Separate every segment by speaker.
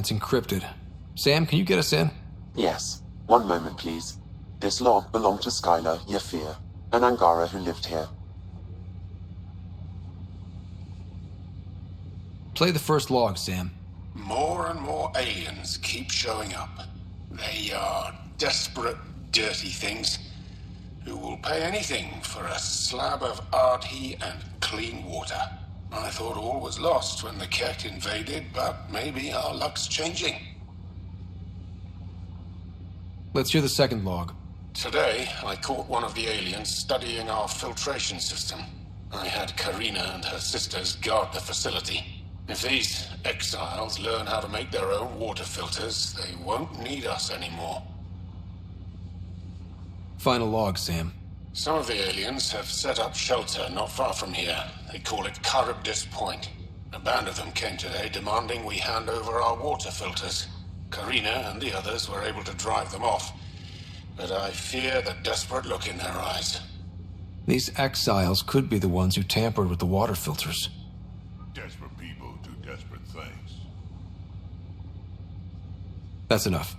Speaker 1: It's encrypted. Sam, can you get us in?
Speaker 2: Yes. One moment, please. This log belonged to Skylar Yafir, an Angara who lived here.
Speaker 1: Play the first log, Sam.
Speaker 3: More and more aliens keep showing up. They are desperate, dirty things who will pay anything for a slab of Ardhi and clean water. I thought all was lost when the Kett invaded, but maybe our luck's changing.
Speaker 1: Let's hear the second log.
Speaker 3: Today, I caught one of the aliens studying our filtration system. I had Karina and her sisters guard the facility. If these exiles learn how to make their own water filters, they won't need us anymore.
Speaker 1: Final log, Sam.
Speaker 3: Some of the aliens have set up shelter not far from here. They call it Charybdis Point. A band of them came today demanding we hand over our water filters. Karina and the others were able to drive them off, but I fear the desperate look in their eyes.
Speaker 1: These exiles could be the ones who tampered with the water filters.
Speaker 4: Desperate people do desperate things.
Speaker 1: That's enough.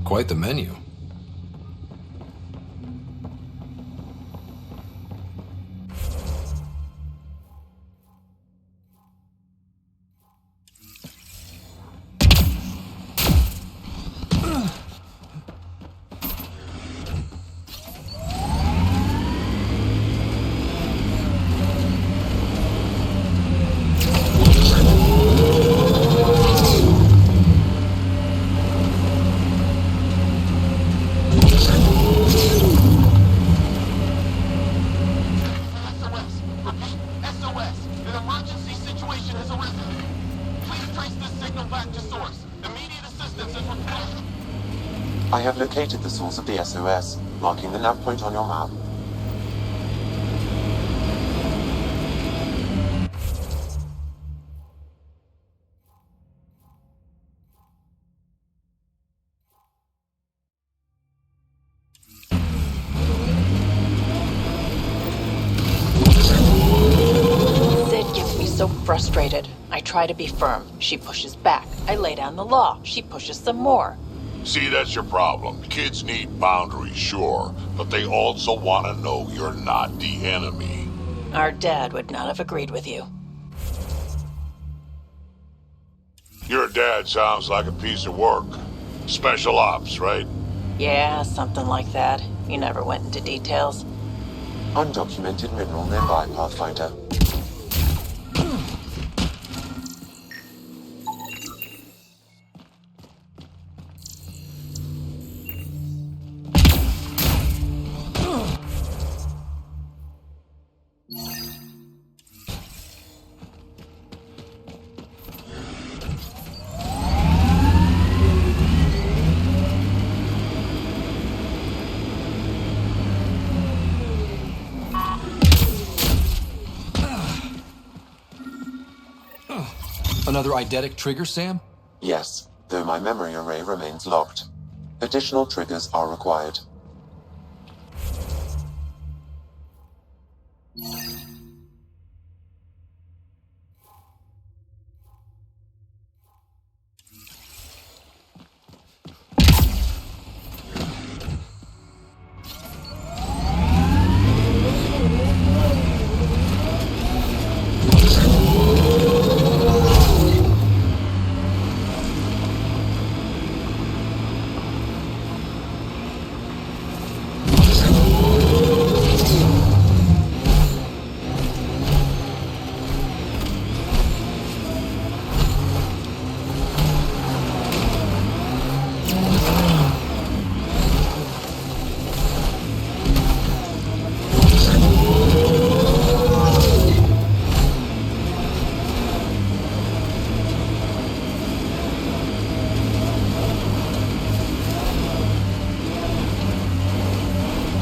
Speaker 1: Quite the menu.
Speaker 2: I have located the source of the SOS, marking the nav point on your map.
Speaker 5: Sid gets me so frustrated. I try to be firm. She pushes back. I lay down the law. She pushes some more.
Speaker 4: See, that's your problem. Kids need boundaries, sure, but they also want to know you're not the enemy.
Speaker 5: Our dad would not have agreed with you.
Speaker 4: Your dad sounds like a piece of work. Special ops, right?
Speaker 5: Yeah, something like that. You never went into details.
Speaker 2: Undocumented mineral nearby, Pathfinder.
Speaker 1: Another eidetic trigger, Sam?
Speaker 2: Yes, though my memory array remains locked. Additional triggers are required.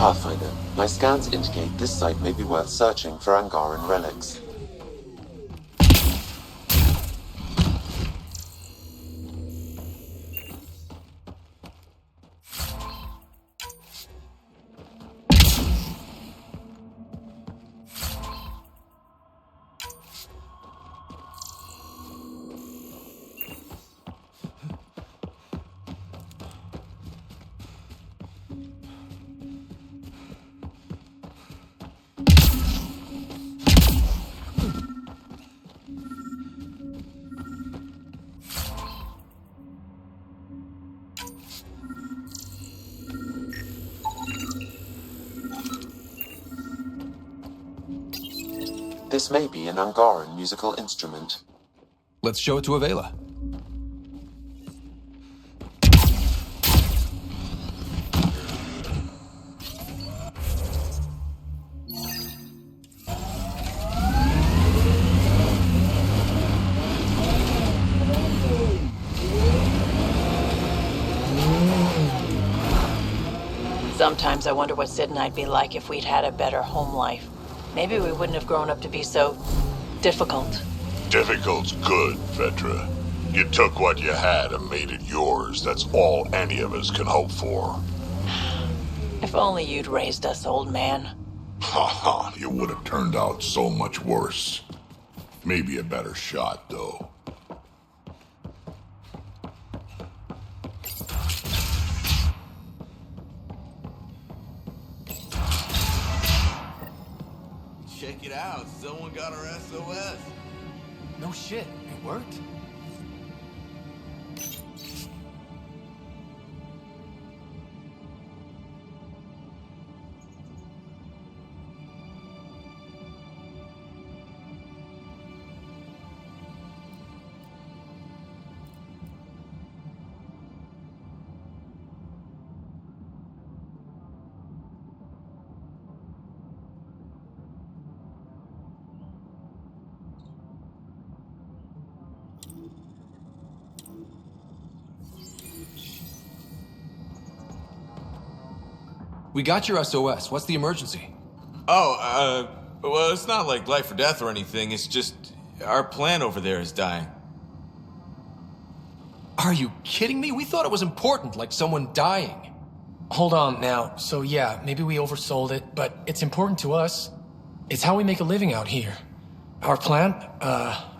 Speaker 2: Pathfinder, my scans indicate this site may be worth searching for Angaran relics. This may be an Angaran musical instrument.
Speaker 1: Let's show it to Avela.
Speaker 5: Sometimes I wonder what Sid and I'd be like if we'd had a better home life. Maybe we wouldn't have grown up to be so difficult.
Speaker 4: Difficult's good, Vetra. You took what you had and made it yours. That's all any of us can hope for.
Speaker 5: If only you'd raised us, old man.
Speaker 4: Haha, it would have turned out so much worse. Maybe a better shot, though.
Speaker 6: Check it out, someone got our SOS.
Speaker 1: No shit, it worked? We got your SOS. What's the emergency?
Speaker 6: Oh, well, it's not like life or death or anything. It's just our plan over there is dying.
Speaker 1: Are you kidding me? We thought it was important, like someone dying.
Speaker 7: Hold on now. So yeah, maybe we oversold it, but it's important to us. It's how we make a living out here. Our plant,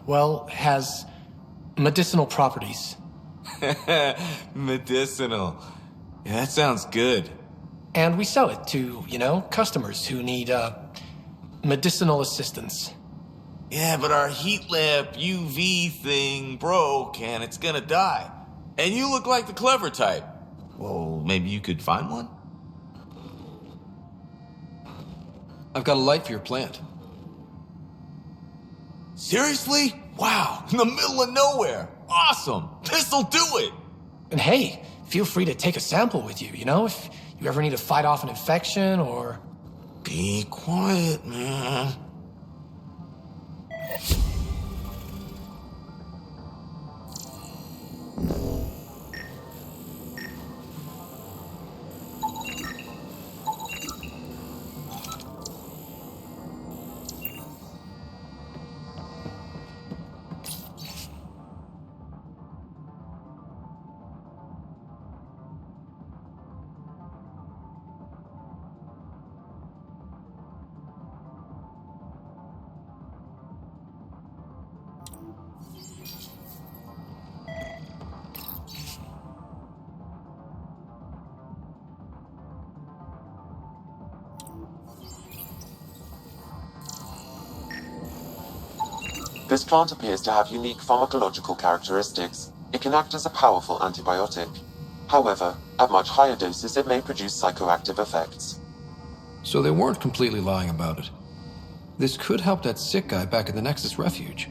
Speaker 7: well, has medicinal properties.
Speaker 6: Medicinal. Yeah, that sounds good.
Speaker 7: And we sell it to, customers who need, medicinal assistance.
Speaker 6: Yeah, but our heat lamp UV thing broke and it's gonna die. And you look like the clever type. Well, maybe you could find one?
Speaker 1: I've got a light for your plant.
Speaker 6: Seriously? Wow, in the middle of nowhere. Awesome. This'll do it.
Speaker 7: And hey, feel free to take a sample with you, if you ever need to fight off an infection or...
Speaker 6: Be quiet, man.
Speaker 2: This plant appears to have unique pharmacological characteristics. It can act as a powerful antibiotic. However, at much higher doses it may produce psychoactive effects.
Speaker 1: So they weren't completely lying about it. This could help that sick guy back at the Nexus Refuge.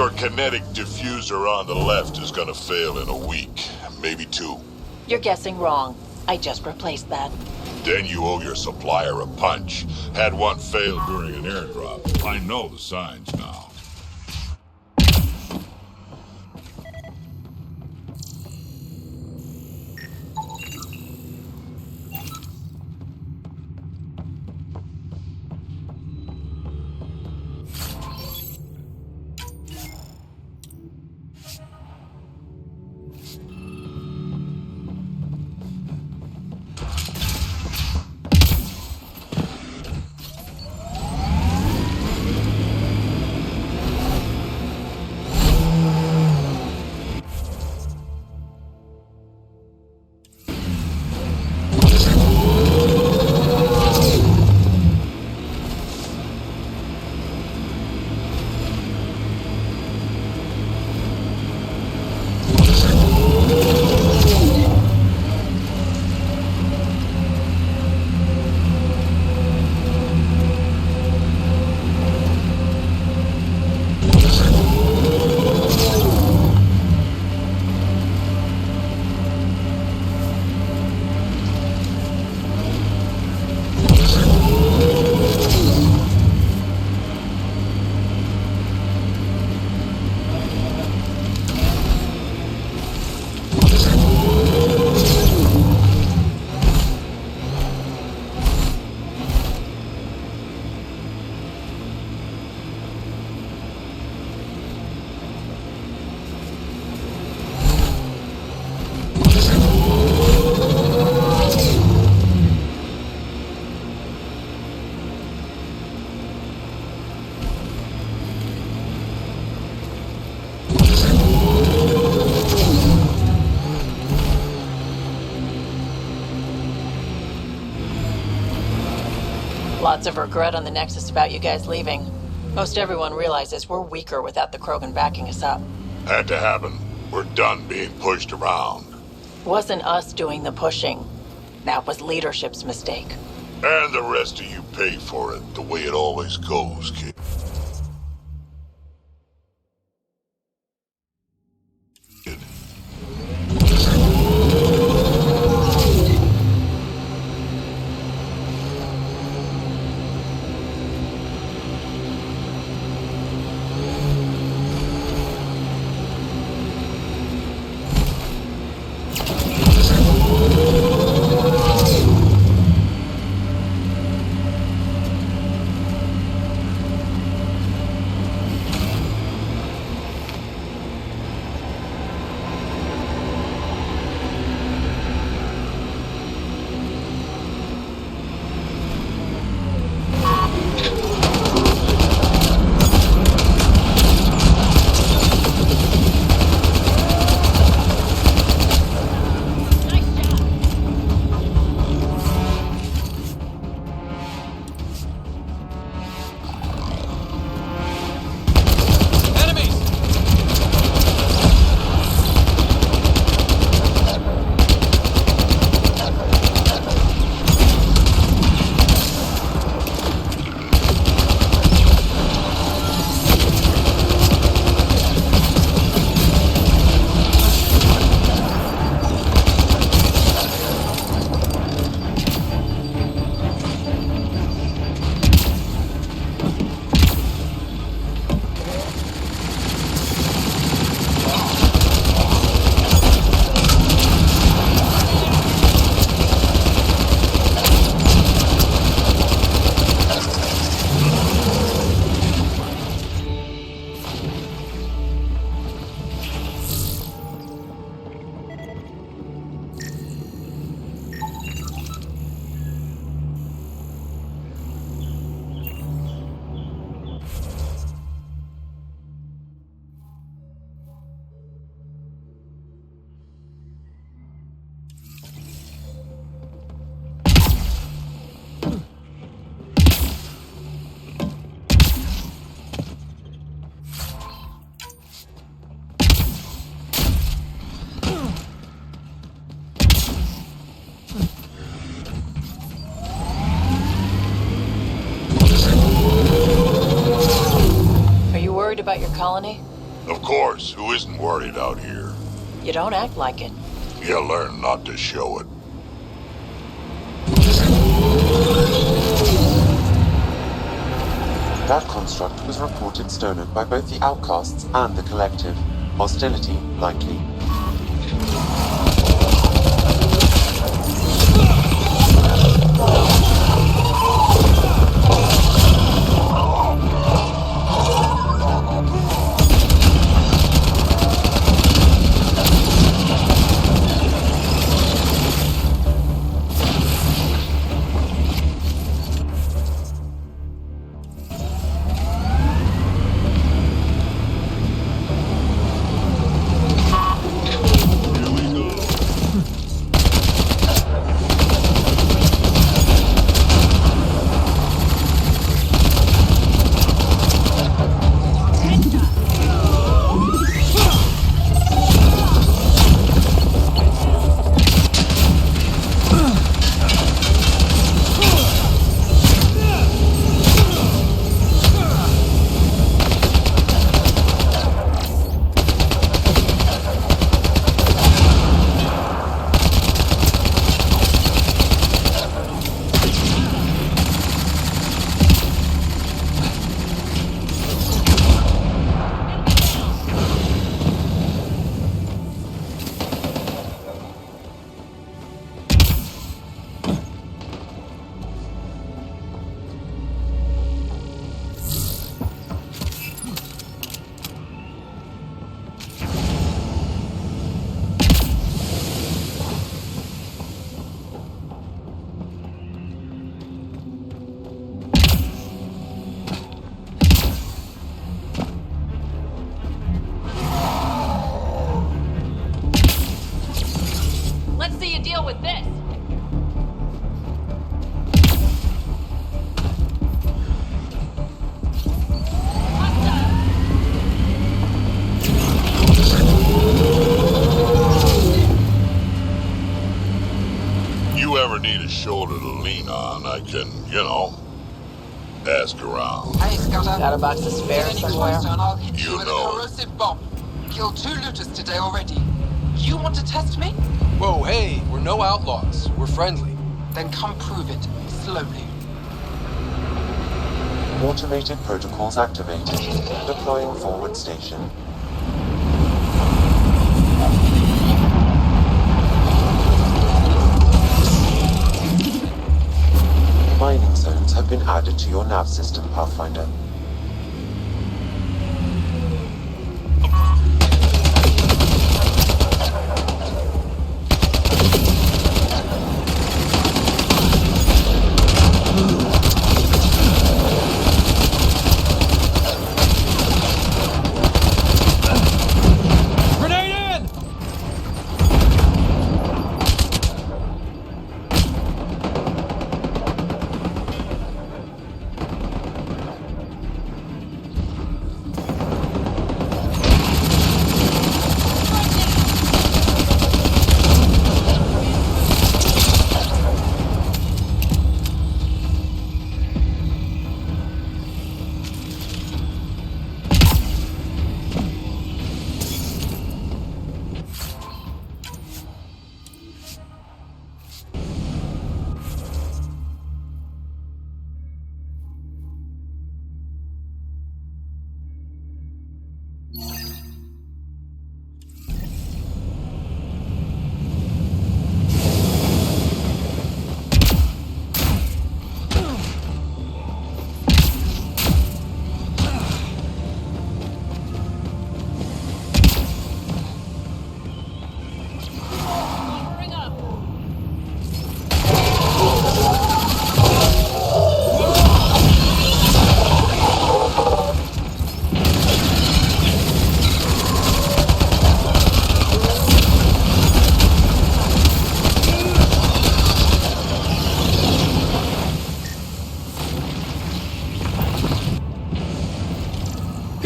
Speaker 4: Your kinetic diffuser on the left is gonna fail in a week, maybe 2.
Speaker 5: You're guessing wrong. I just replaced that.
Speaker 4: Then you owe your supplier a punch. Had one fail during an airdrop. I know the signs now.
Speaker 5: Lots of regret on the Nexus about you guys leaving. Most everyone realizes we're weaker without the Krogan backing us up.
Speaker 4: Had to happen. We're done being pushed around.
Speaker 5: Wasn't us doing the pushing. That was leadership's mistake.
Speaker 4: And the rest of you pay for it, the way it always goes, kid.
Speaker 5: About your colony?
Speaker 4: Of course, who isn't worried out here?
Speaker 5: You don't act like it.
Speaker 4: You learn not to show it.
Speaker 2: That construct was reported stolen by both the Outcasts and the Collective. Hostility likely.
Speaker 5: With this.
Speaker 4: You ever need a shoulder to lean on, I can, ask around.
Speaker 8: Hey, Scudder.
Speaker 5: Got a box of spares
Speaker 8: Any
Speaker 5: somewhere?
Speaker 8: closer and I'll hit
Speaker 4: You
Speaker 8: you with
Speaker 4: know
Speaker 8: a
Speaker 4: it.
Speaker 8: corrosive bomb. Killed 2 looters today already. You want to test me?
Speaker 1: Whoa, hey, we're no outlaws. We're friendly.
Speaker 8: Then come prove it, slowly.
Speaker 2: Automated protocols activated. Deploying forward station. Mining zones have been added to your nav system, Pathfinder.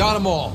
Speaker 1: Got them all.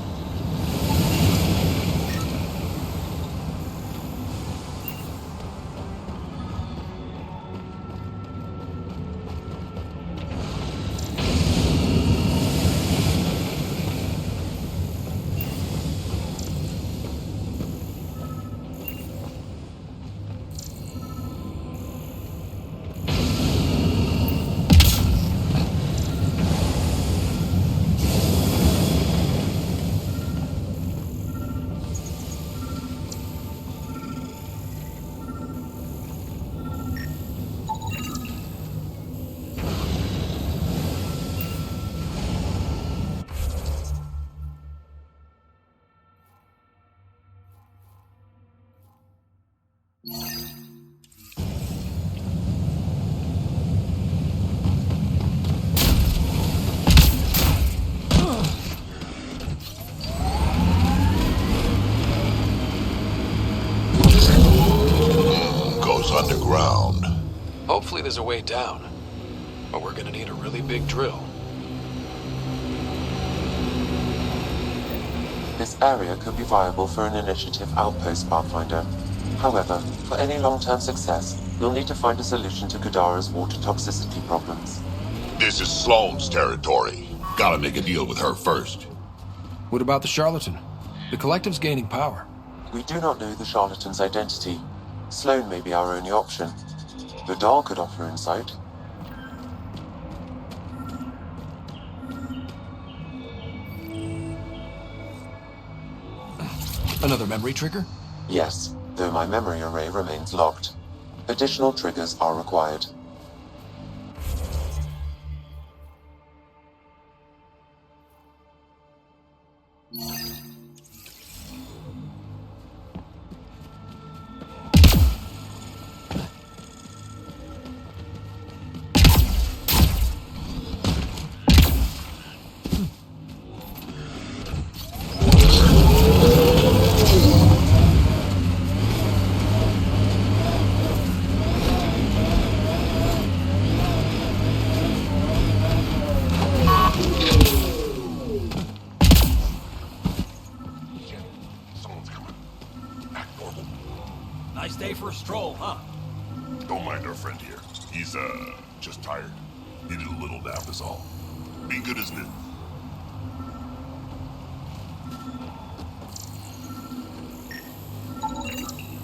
Speaker 1: way down. But we're gonna need a really big drill.
Speaker 2: This area could be viable for an initiative outpost, Pathfinder. However, for any long-term success, you'll need to find a solution to Kadara's water toxicity problems.
Speaker 4: This is Sloane's territory. Gotta make a deal with her first.
Speaker 1: What about the charlatan? The collective's gaining power.
Speaker 2: We do not know the charlatan's identity. Sloane may be our only option. The doll could offer insight.
Speaker 1: Another memory trigger?
Speaker 2: Yes, though my memory array remains locked. Additional triggers are required.
Speaker 9: Nice day for a stroll, huh?
Speaker 4: Don't mind our friend here. He's, just tired. Needed a little nap is all. Be good, isn't it?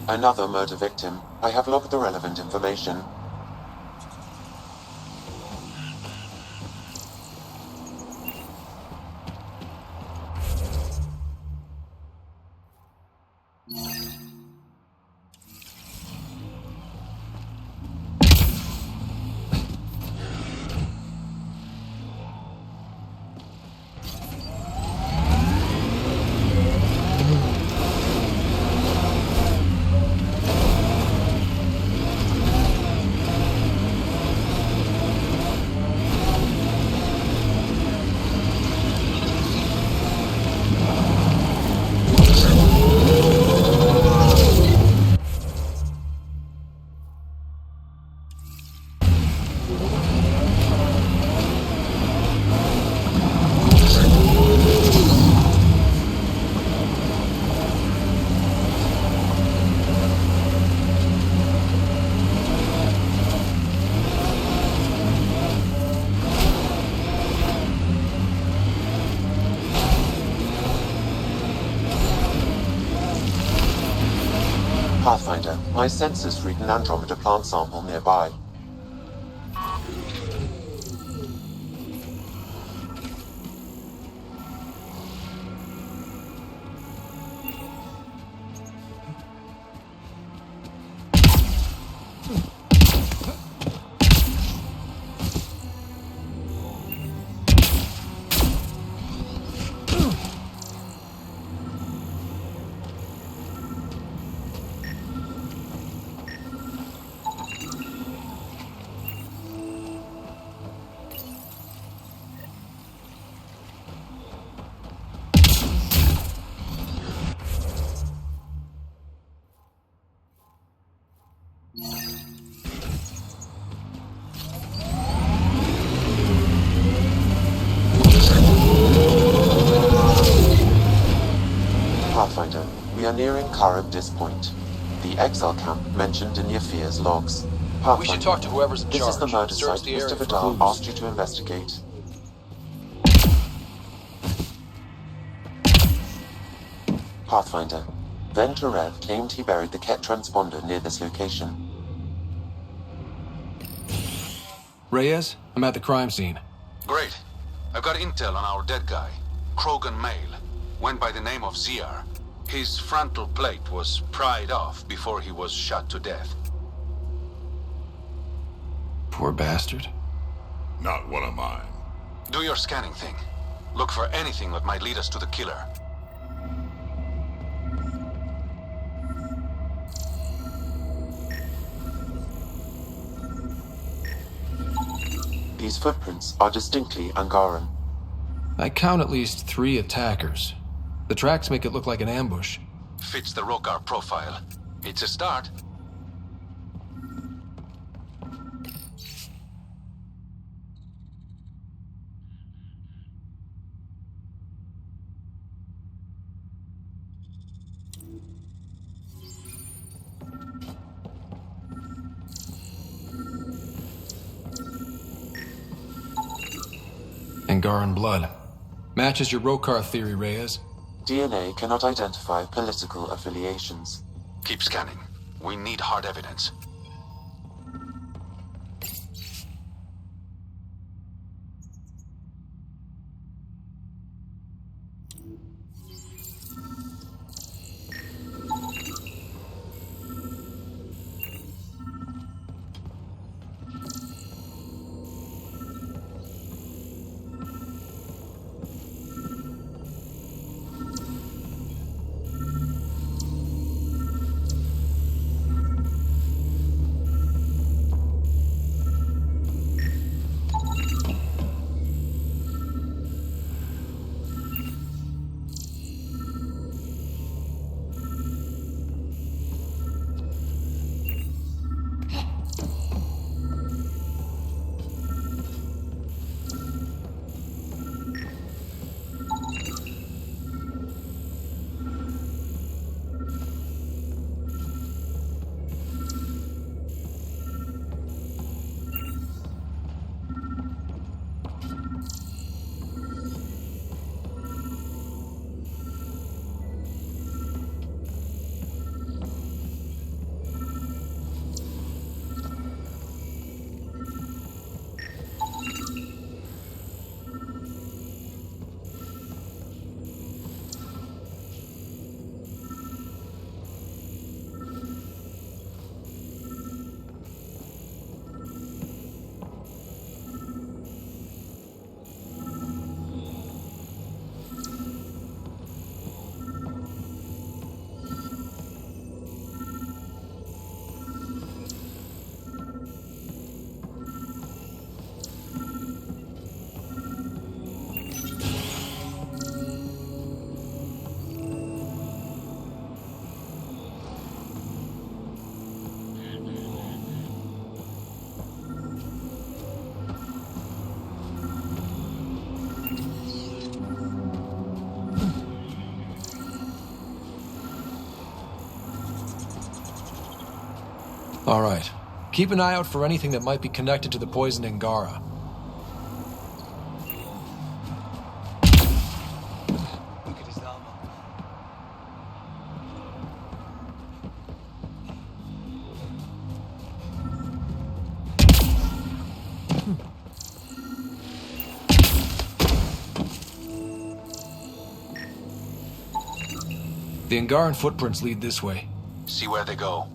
Speaker 2: Another murder victim. I have logged the relevant information. Pathfinder, my sensors read an Andromeda plant sample nearby. Pathfinder, we are nearing Karib Point, the exile camp mentioned in Yafir's logs. Pathfinder,
Speaker 1: We should talk to whoever's in
Speaker 2: this
Speaker 1: charge.
Speaker 2: is the murder
Speaker 1: Search
Speaker 2: site
Speaker 1: the area
Speaker 2: Mr.
Speaker 1: for
Speaker 2: Vidal
Speaker 1: clues.
Speaker 2: asked you to investigate. Pathfinder, Ben Terev claimed he buried the Ket transponder near this location.
Speaker 1: Reyes, I'm at the crime scene.
Speaker 10: Great. I've got intel on our dead guy. Krogan male. Went by the name of Ziar. His frontal plate was pried off before he was shot to death.
Speaker 1: Poor bastard.
Speaker 4: Not one of mine.
Speaker 10: Do your scanning thing. Look for anything that might lead us to the killer.
Speaker 2: These footprints are distinctly Angaran.
Speaker 1: I count at least 3 attackers. The tracks make it look like an ambush.
Speaker 10: Fits the Rokar profile. It's a start.
Speaker 1: Angaran blood. Matches your Rokar theory, Reyes.
Speaker 2: DNA cannot identify political affiliations.
Speaker 10: Keep scanning. We need hard evidence.
Speaker 1: All right. Keep an eye out for anything that might be connected to the poison Angara. The Angaran footprints lead this way.
Speaker 10: See where they go.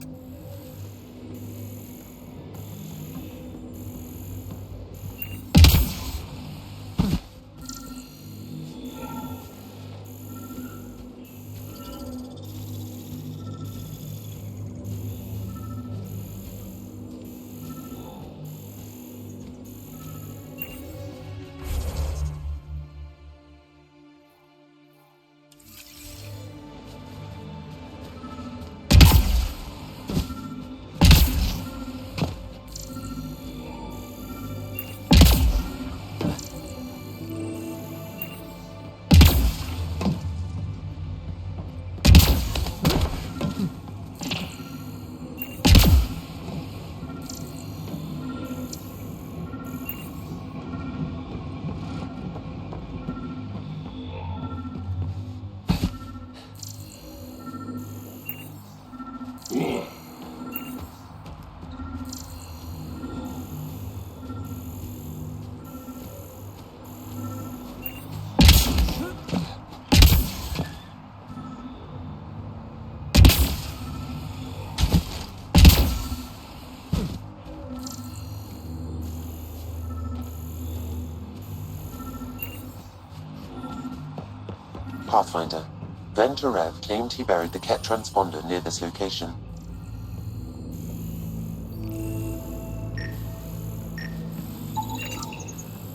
Speaker 2: Pathfinder. Venturev claimed he buried the Ket transponder near this location.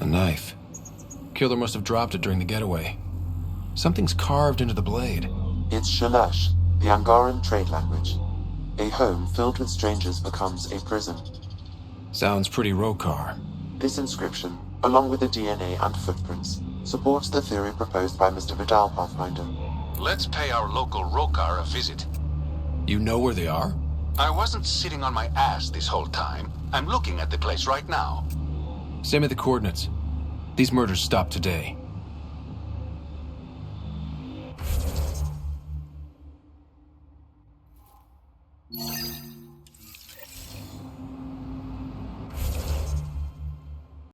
Speaker 1: A knife. Killer must have dropped it during the getaway. Something's carved into the blade.
Speaker 2: It's Shalash, the Angaran trade language. A home filled with strangers becomes a prison.
Speaker 1: Sounds pretty Rokar.
Speaker 2: This inscription, along with the DNA and footprints, supports the theory proposed by Mr. Vidal, Pathfinder.
Speaker 10: Let's pay our local Rokar a visit.
Speaker 1: You know where they are?
Speaker 10: I wasn't sitting on my ass this whole time. I'm looking at the place right now.
Speaker 1: Send me the coordinates. These murders stopped today.